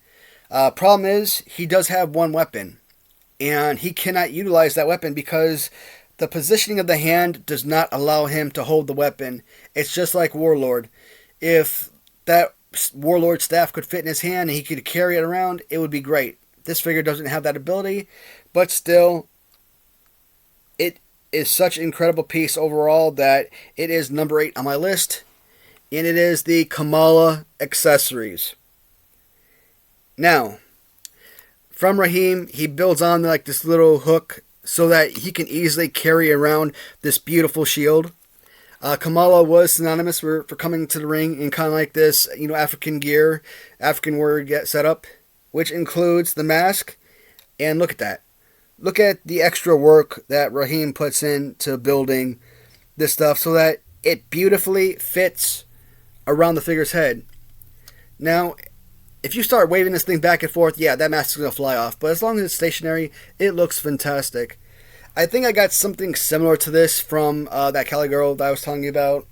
Problem is, he does have one weapon. And he cannot utilize that weapon because the positioning of the hand does not allow him to hold the weapon. It's just like Warlord. If that Warlord staff could fit in his hand and he could carry it around, it would be great. This figure doesn't have that ability, but still, it is such an incredible piece overall that it is number 8 on my list, and it is the Kamala accessories. Now, from Raheem, he builds on like this little hook so that he can easily carry around this beautiful shield. Kamala was synonymous for coming to the ring in kind of like this, African gear, African warrior setup, which includes the mask, and look at that. Look at the extra work that Raheem puts into building this stuff so that it beautifully fits around the figure's head. Now, if you start waving this thing back and forth, yeah, that mask is going to fly off. But as long as it's stationary, it looks fantastic. I think I got something similar to this from that Cali girl that I was telling you about.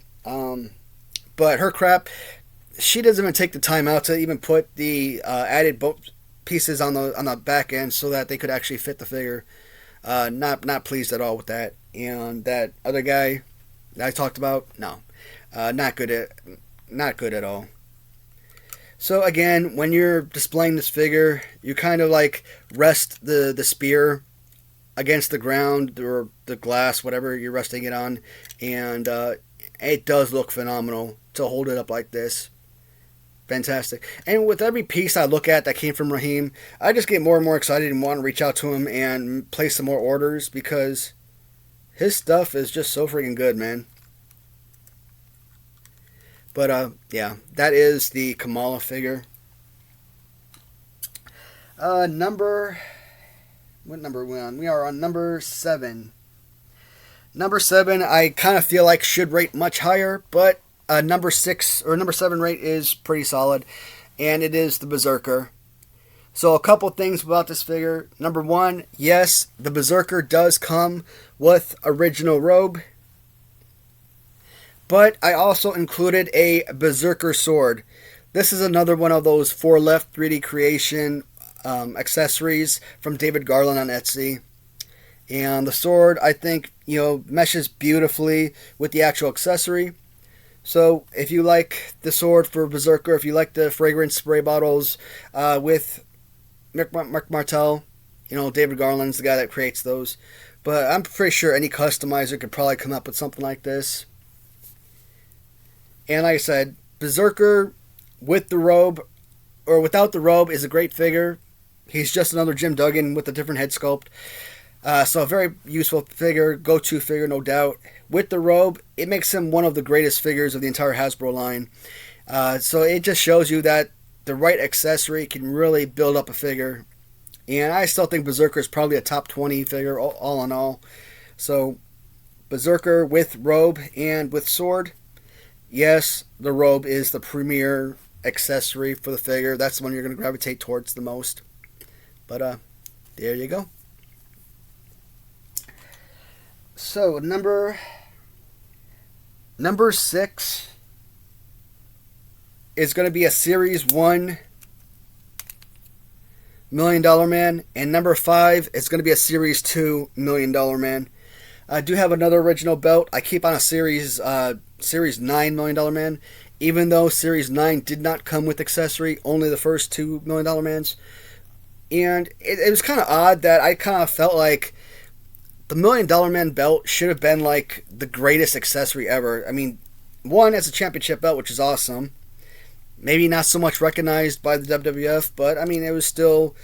But her crap, she doesn't even take the time out to even put the added pieces on the back end so that they could actually fit the figure. Not pleased at all with that. And that other guy that I talked about, no, not good at all. So again, when you're displaying this figure, you kind of like rest the spear against the ground or the glass, whatever you're resting it on, and it does look phenomenal to hold it up like this. Fantastic. And with every piece I look at that came from Raheem, I just get more and more excited and want to reach out to him and place some more orders because his stuff is just so freaking good, man. But yeah, that is the Kamala figure. What number we on? We are on number 7. Number 7, I kind of feel like should rate much higher, but number 6 or number 7 rate is pretty solid, and it is the Berserker. So a couple things about this figure. Number 1, yes, the Berserker does come with original robe, but I also included a Berserker sword. This is another one of those 4 left 3D creation accessories from David Garland on Etsy. And the sword, I think, meshes beautifully with the actual accessory. So if you like the sword for Berserker, if you like the fragrance spray bottles with Mark Martel, David Garland's the guy that creates those. But I'm pretty sure any customizer could probably come up with something like this. And like I said, Berserker with the robe or without the robe is a great figure. He's just another Jim Duggan with a different head sculpt. So a very useful figure, go-to figure, no doubt. With the robe, it makes him one of the greatest figures of the entire Hasbro line. So it just shows you that the right accessory can really build up a figure. And I still think Berserker is probably a top 20 figure all in all. So Berserker with robe and with sword. Yes, the robe is the premier accessory for the figure. That's the one you're going to gravitate towards the most. But there you go. So number 6 is going to be a Series 1 $1 Million Man, and number 5 is going to be a Series 2 $1 Million Man. I do have another original belt. I keep on a Series 9 $1 Million Man, even though Series 9 did not come with accessory, only the first 2 $1 Million Mans. And it was kind of odd that I kind of felt like the $1 Million Man belt should have been like the greatest accessory ever. I mean, one, it's a championship belt, which is awesome. Maybe not so much recognized by the WWF, but I mean, it was still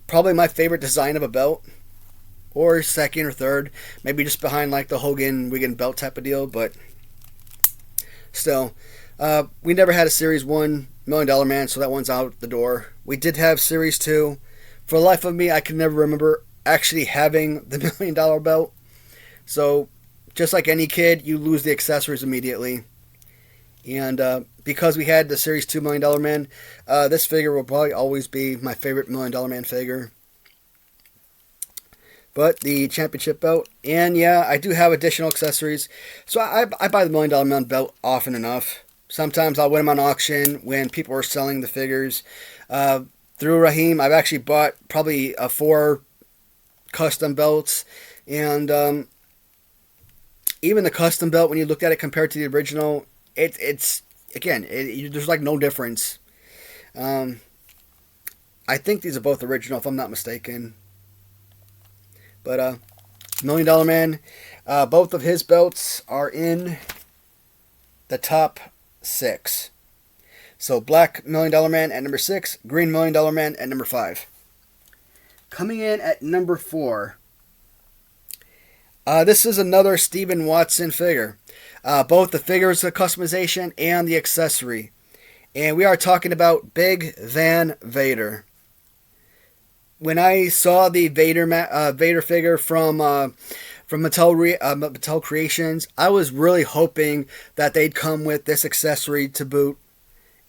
probably my favorite design of a belt. Or second or third. Maybe just behind like the Hogan Wigan belt type of deal, but still. We never had a Series 1 $1 Million Man, so that one's out the door. We did have Series 2. For the life of me, I can never remember actually having the $1 Million belt. So, just like any kid, you lose the accessories immediately. And because we had the Series 2 $1 Million Man, this figure will probably always be my favorite $1 Million Man figure. But the championship belt, and yeah, I do have additional accessories. So I buy the $1 Million Man belt often enough. Sometimes I'll win them on auction when people are selling the figures. Through Raheem, I've actually bought probably 4 custom belts, and even the custom belt, when you look at it compared to the original, it's there's like no difference. I think these are both original, if I'm not mistaken. But $1 Million Man, both of his belts are in the top 6. So black $1 Million Man at number 6, green $1 Million Man at number 5. Coming in at number 4. This is another Steven Watson figure. Both the figures, the customization, and the accessory. And we are talking about Big Van Vader. When I saw the Vader figure from Mattel Creations, I was really hoping that they'd come with this accessory to boot.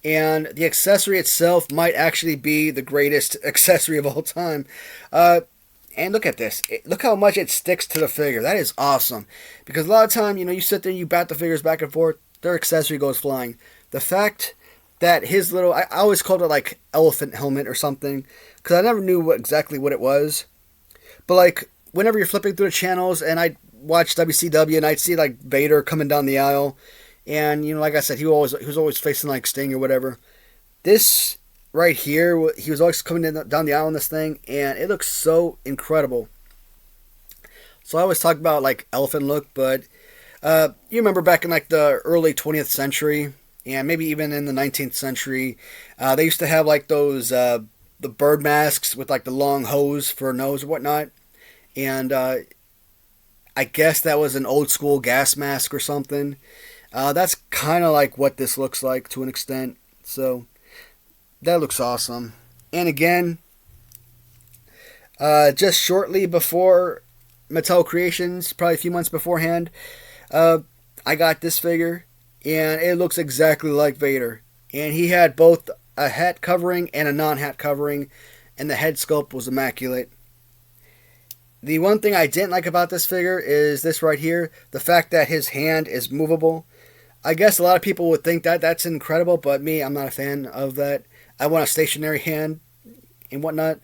And the accessory itself might actually be the greatest accessory of all time. And look at this. Look how much it sticks to the figure. That is awesome. Because a lot of time, you sit there and you bat the figures back and forth, their accessory goes flying. The fact that his little, I always called it like elephant helmet or something, because I never knew exactly what it was. But like, whenever you're flipping through the channels and I'd watch WCW and I'd see like Vader coming down the aisle, and like I said, he was always facing like Sting or whatever. This right here, he was always coming down the aisle in this thing, and it looks so incredible. So I always talk about like elephant look, but you remember back in like the early 20th century, and maybe even in the 19th century, they used to have like those the bird masks with like the long hose for a nose or whatnot, and I guess that was an old school gas mask or something. That's kind of like what this looks like to an extent. So that looks awesome. And again, just shortly before Mattel Creations, probably a few months beforehand, I got this figure, and it looks exactly like Vader. And he had both a hat covering and a non-hat covering, and the head sculpt was immaculate. The one thing I didn't like about this figure is this right here, the fact that his hand is movable. I guess a lot of people would think that that's incredible, but me, I'm not a fan of that. I want a stationary hand and whatnot.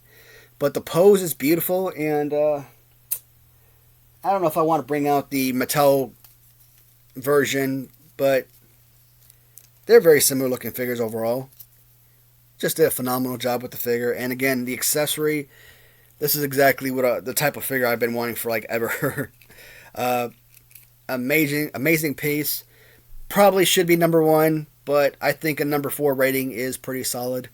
But the pose is beautiful, and I don't know if I want to bring out the Mattel version, but they're very similar looking figures overall. Just did a phenomenal job with the figure, and again, the accessory. This is exactly what the type of figure I've been wanting for like ever. Amazing piece. Probably should be number 1, but I think a number 4 rating is pretty solid.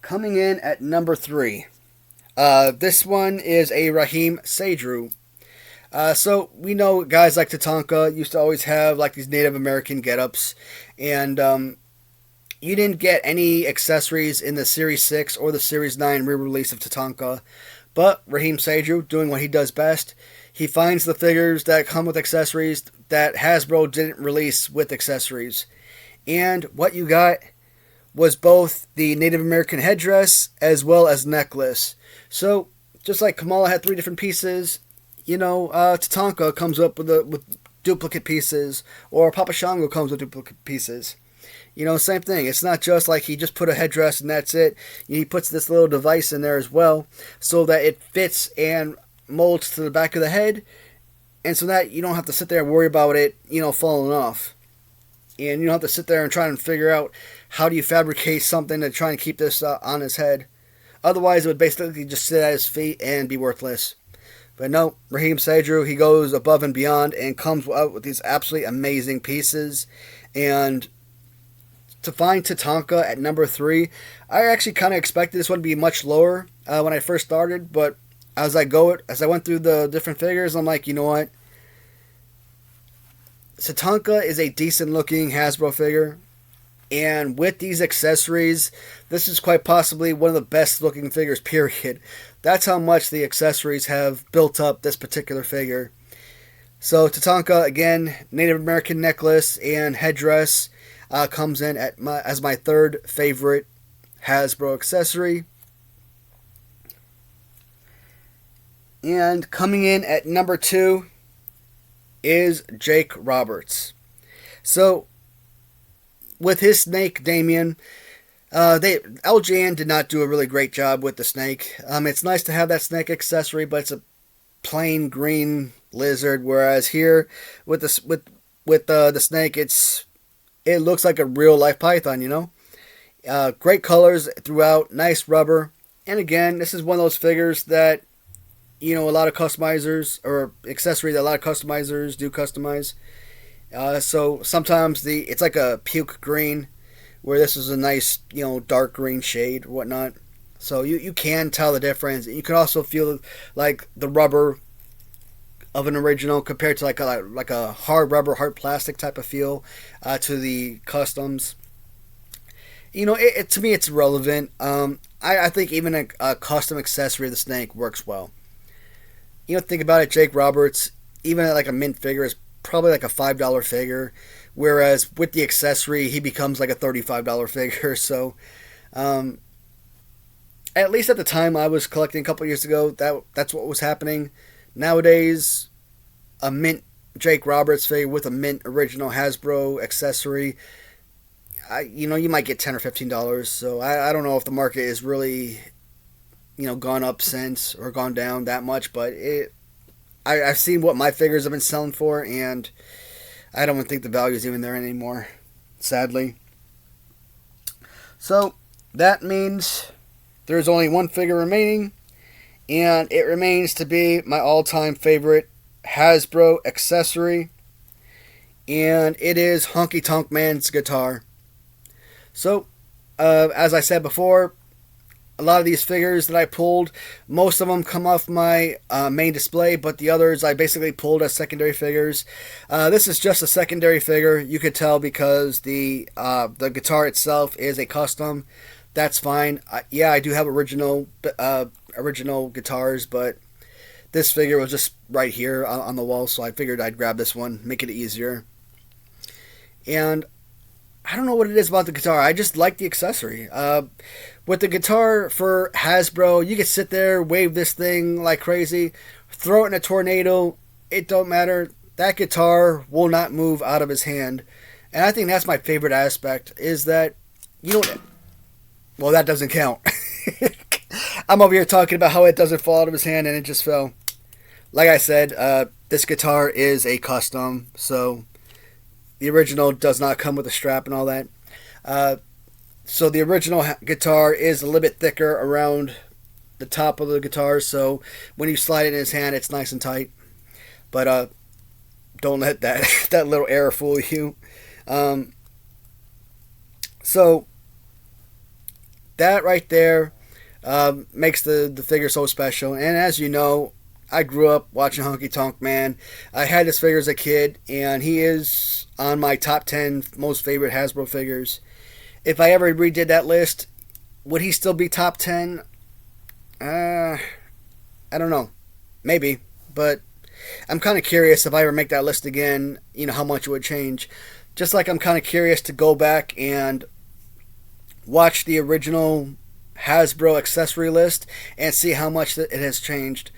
Coming in at number 3. This one is a Raheem Seydru. So we know guys like Tatanka used to always have like these Native American get-ups, and you didn't get any accessories in the Series 6 or the Series 9 re-release of Tatanka, but Raheem Seydru, doing what he does best, he finds the figures that come with accessories that Hasbro didn't release with accessories. And what you got was both the Native American headdress as well as necklace. So, just like Kamala had 3 different pieces, Tatanka comes up with duplicate pieces, or Papa Shango comes with duplicate pieces. Same thing. It's not just like he just put a headdress and that's it. He puts this little device in there as well, so that it fits and molds to the back of the head, and so that you don't have to sit there and worry about it, falling off. And you don't have to sit there and try and figure out how do you fabricate something to try and keep this on his head. Otherwise, it would basically just sit at his feet and be worthless. But no, Raheem Seydru, he goes above and beyond and comes out with these absolutely amazing pieces. And to find Tatanka at number 3, I actually kind of expected this one to be much lower when I first started, but as I went through the different figures, I'm like, you know what? Tatanka is a decent looking Hasbro figure, and with these accessories, this is quite possibly one of the best looking figures, period. That's how much the accessories have built up this particular figure. So Tatanka, again, Native American necklace and headdress, comes in as my 3rd favorite Hasbro accessory. And coming in at number 2 is Jake Roberts. So, with his snake, Damien, LJN did not do a really great job with the snake. It's nice to have that snake accessory, but it's a plain green lizard. Whereas here, with the snake, it looks like a real life python. Great colors throughout, nice rubber, and again, this is one of those figures that a lot of customizers, or accessory that a lot of customizers do customize. So sometimes it's like a puke green, where this is a nice, dark green shade or whatnot. So you can tell the difference. You can also feel like the rubber of an original compared to like a hard rubber, hard plastic type of feel to the customs. To me it's irrelevant. I think even a custom accessory of the snake works well. Think about it, Jake Roberts, even at like a mint figure, is probably like a $5 figure, whereas with the accessory, he becomes like a $35 figure. So, at least at the time I was collecting a couple years ago, that's what was happening. Nowadays, a mint Jake Roberts figure with a mint original Hasbro accessory, you might get $10 or $15. So I don't know if the market is really gone up since or gone down that much, but I've seen what my figures have been selling for, and I don't even think the value is even there anymore, sadly. So that means there's only one figure remaining, and it remains to be my all-time favorite Hasbro accessory, and it is Honky Tonk Man's guitar. So, as I said before, a lot of these figures that I pulled, most of them come off my main display, but the others I basically pulled as secondary figures. This is just a secondary figure. You could tell because the guitar itself is a custom. That's fine. Yeah, I do have original guitars, but this figure was just right here on the wall, so I figured I'd grab this one, make it easier. And I don't know what it is about the guitar. I just like the accessory. With the guitar for Hasbro, you can sit there, wave this thing like crazy, throw it in a tornado. It don't matter. That guitar will not move out of his hand. And I think that's my favorite aspect, is that, you know, well, that doesn't count. I'm over here talking about how it doesn't fall out of his hand, and it just fell. Like I said, this guitar is a custom, so the original does not come with a strap and all that. So the original guitar is a little bit thicker around the top of the guitar, so when you slide it in his hand, it's nice and tight. But don't let that little error fool you. So that right there makes the figure so special. And as you know, I grew up watching Honky Tonk Man. I had this figure as a kid, and he is on my top 10 most favorite Hasbro figures. If I ever redid that list, would he still be top 10? I don't know. Maybe. But I'm kind of curious if I ever make that list again, you know, how much it would change. Just like I'm kind of curious to go back and watch the original Hasbro accessory list and see how much it has changed.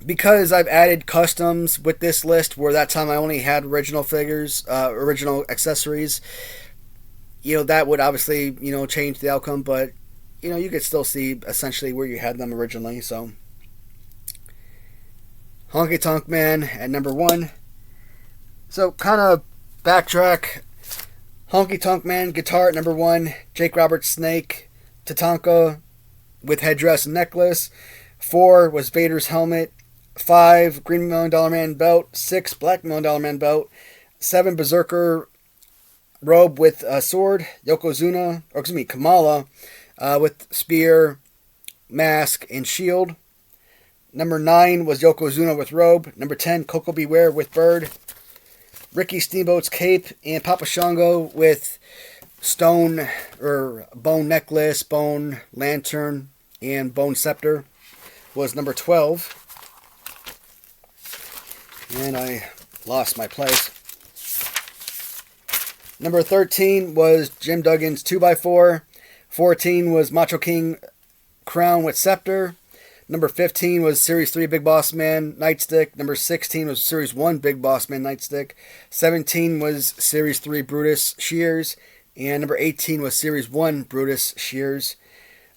Because I've added customs with this list, where that time I only had original figures, original accessories, you know, that would obviously, you know, change the outcome, but, you know, you could still see essentially where you had them originally. So Honky Tonk Man at number 1. So kind of backtrack. Honky Tonk Man guitar at number 1. Jake Roberts Snake, Tatanka with headdress and necklace. 4 was Vader's helmet. 5, Green $1 Million Man belt. 6, Black $1 Million Man belt. 7, Berserker robe with sword. Kamala with spear, mask, and shield. Number 9 was Yokozuna with robe. Number 10, Coco Beware with bird. Ricky Steamboat's cape, and Papa Shango with stone or bone necklace, bone lantern, and bone scepter was number 12. And I lost my place. Number 13 was Jim Duggan's 2x4. 14 was Macho King crown with scepter. Number 15 was Series 3 Big Boss Man nightstick. Number 16 was Series 1 Big Boss Man nightstick. 17 was Series 3 Brutus shears. And number 18 was Series 1 Brutus shears.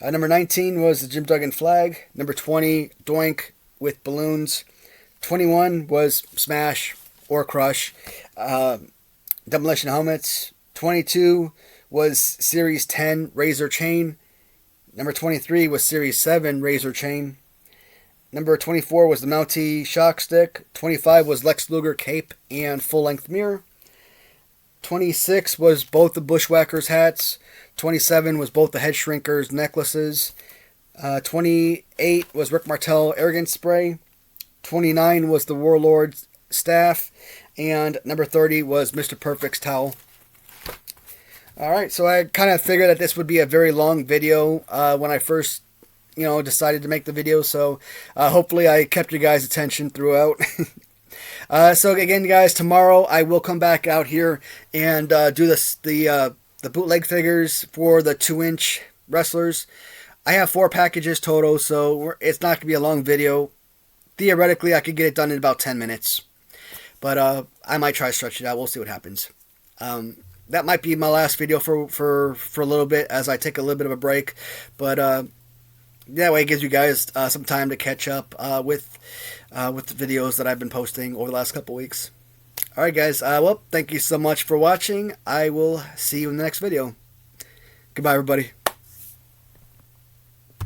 Number 19 was the Jim Duggan flag. Number 20, Doink with balloons. 21 was Smash or Crush. Demolition helmets. 22 was Series 10 Razor chain. Number 23 was Series 7 Razor chain. Number 24 was the Mountie shock stick. 25 was Lex Luger cape and full-length mirror. 26 was both the Bushwhackers hats. 27 was both the Head Shrinkers necklaces. 28 was Rick Martel arrogance spray. 29 was the Warlord's staff. And number 30 was Mr. Perfect's towel. Alright, so I kind of figured that this would be a very long video when I first, decided to make the video. So hopefully I kept your guys' attention throughout. So again, guys, tomorrow I will come back out here and do the bootleg figures for the 2-inch wrestlers. I have 4 packages total, so it's not going to be a long video. Theoretically, I could get it done in about 10 minutes. But I might try to stretch it out. We'll see what happens. That might be my last video for a little bit as I take a little bit of a break. But that way it gives you guys some time to catch up with the videos that I've been posting over the last couple weeks. Alright guys, well, thank you so much for watching. I will see you in the next video. Goodbye everybody.